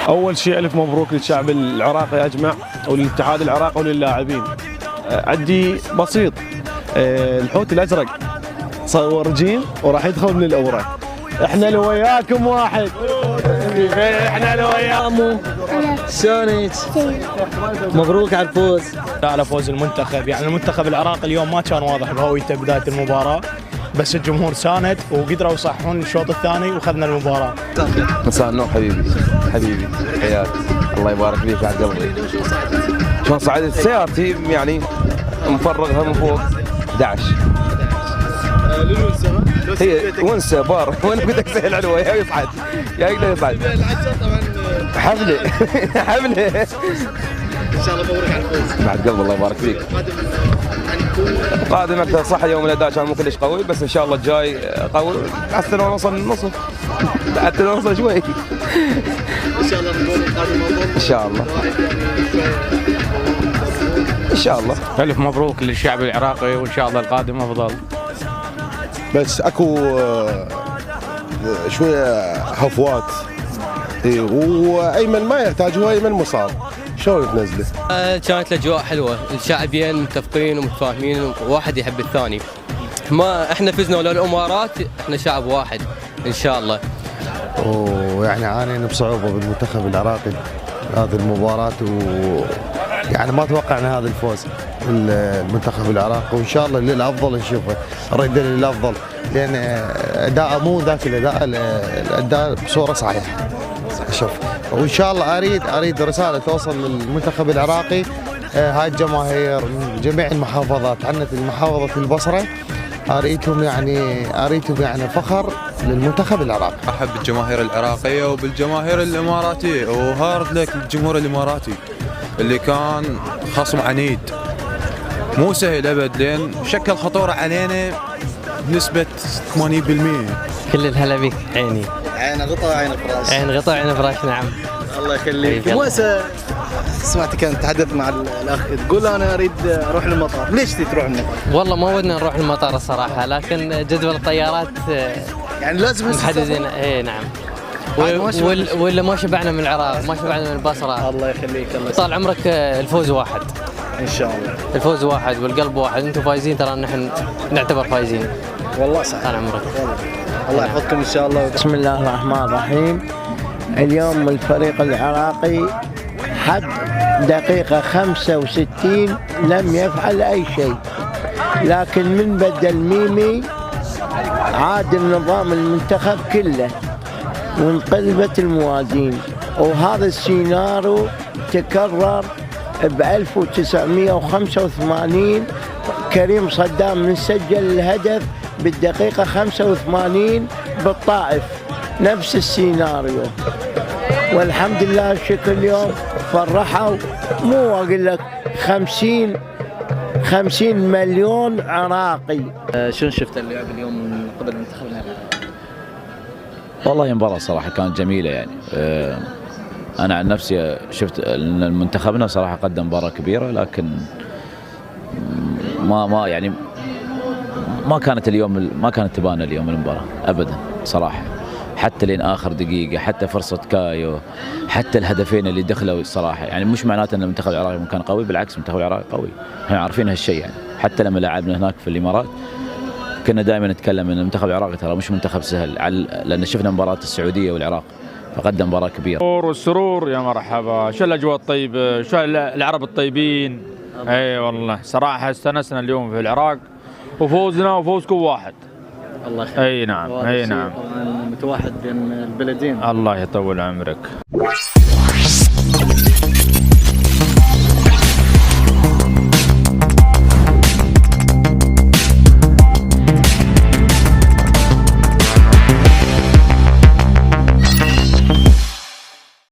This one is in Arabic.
أول شيء ألف مبروك للشعب العراقي أجمع وللاتحاد العراقي وللاعبين. عندي بسيط، الحوت الأزرق صور جيم وراح يدخل من الأوراق. احنا لو وياكم واحد، احنا لو وياكم. شلونك؟ مبروك على الفوز. على فوز المنتخب، يعني المنتخب العراقي اليوم ما كان واضح بهويته بداية المباراة، بس الجمهور ساند وقدروا يصحون الشوط الثاني وخذنا المباراة. مساء النور حبيبي، حبيبي حياك، الله يبارك فيك على قلبي. شلون صعدت سيارتي يعني مفرغها من فوق 11. هي ونسه بار وانا قلت لك سهل علوه يا يصعد يا يقدر يصعد. حفله حفله ان شاء الله مبروك على الفوز. بعد قلب الله يبارك فيك. قادم اكثر صح، يوم الاداء كان مو كلش قوي، بس ان شاء الله الجاي قوي حتى لو نوصل النصف، حتى لو نوصل شوي. ان شاء الله نقول القادم افضل. ان شاء الله ان شاء الله. ألف مبروك للشعب العراقي وإن شاء الله القادم أفضل. بس اكو شويه هفوات، وايمن ما يحتاج، هو ايمن مصاب، شلون تنزله؟ كانت الاجواء حلوه، الشعبين متفقين ومتفاهمين وواحد يحب الثاني. ما احنا فزنا ولا الامارات، احنا شعب واحد ان شاء الله. ويعني عانينا بصعوبه بالمنتخب العراقي هذه المباراه، يعني ما توقعنا هذا الفوز المنتخب العراقي، وان شاء الله للافضل نشوفه، نريد للافضل، لان اداء مو ذاك الاداء بصوره صحيحه. شوف، وان شاء الله اريد رساله توصل للمنتخب العراقي، هاي الجماهير من جميع المحافظات، عنت المحافظه البصره، اريدهم يعني فخر للمنتخب العراقي. ارحب بالجماهير العراقيه وبالجماهير الاماراتيه، وهارد لك الجمهور الاماراتي اللي كان خصم عنيد مو سهل ابد، لين شكل خطوره علينا بنسبه 80%. كل الهلا بك عيني. عين غطا عين فراش. عين غطا عين فراش، نعم. الله يخليك. موسى سمعت كان تحدث مع الاخ تقول انا اريد اروح للمطار، ليش تروح المطار؟ والله ما ودنا نروح المطار الصراحه، لكن جدول الطيارات يعني لازم محددين. اي نعم. ولا ما شبعنا من العراق، ما شبعنا من البصره. الله يخليك. الله طال عمرك، الفوز واحد ان شاء الله. الفوز واحد والقلب واحد، انتم فايزين ترى نحن نعتبر فايزين. والله صح. طال عمرك. الله يحفظكم ان شاء الله. بسم الله الرحمن الرحيم. اليوم الفريق العراقي حد دقيقة 65 لم يفعل أي شيء، لكن من بدل ميمي عاد النظام المنتخب كله وانقلبت الموازين، وهذا السيناريو تكرر ب 1985. كريم صدام من سجل الهدف بالدقيقة 85 بالطائف، نفس السيناريو. والحمد لله الشكر اليوم فرحوا، مو أقول لك 50 مليون عراقي. شلون شفت اللعب اليوم من قبل منتخبنا؟ والله المباراة صراحة كانت جميلة يعني. أنا عن نفسي شفت أن منتخبنا صراحة قدم مباراة كبيرة، لكن ما كانت تبان اليوم المباراة أبدا صراحة، حتى لين آخر دقيقة، حتى فرصة كايو، حتى الهدفين اللي دخلوا صراحة. يعني مش معناته أن المنتخب العراقي كان قوي، بالعكس المنتخب العراقي قوي، احنا عارفين هالشيء يعني. حتى لما لعبنا هناك في الإمارات كنا دائما نتكلم أن المنتخب العراقي ترى مش منتخب سهل، لأن شفنا مباراة السعودية والعراق فقدم مباراة كبيرة. والسرور يا مرحبا، شو الأجواء الطيبة، شو العرب الطيبين. اي والله صراحة استانسنا اليوم في العراق، وفوزنا وفوزكم واحد. الله يخليك. اي نعم، اي نعم. طبعا متواحد بين البلدين. الله يطول عمرك.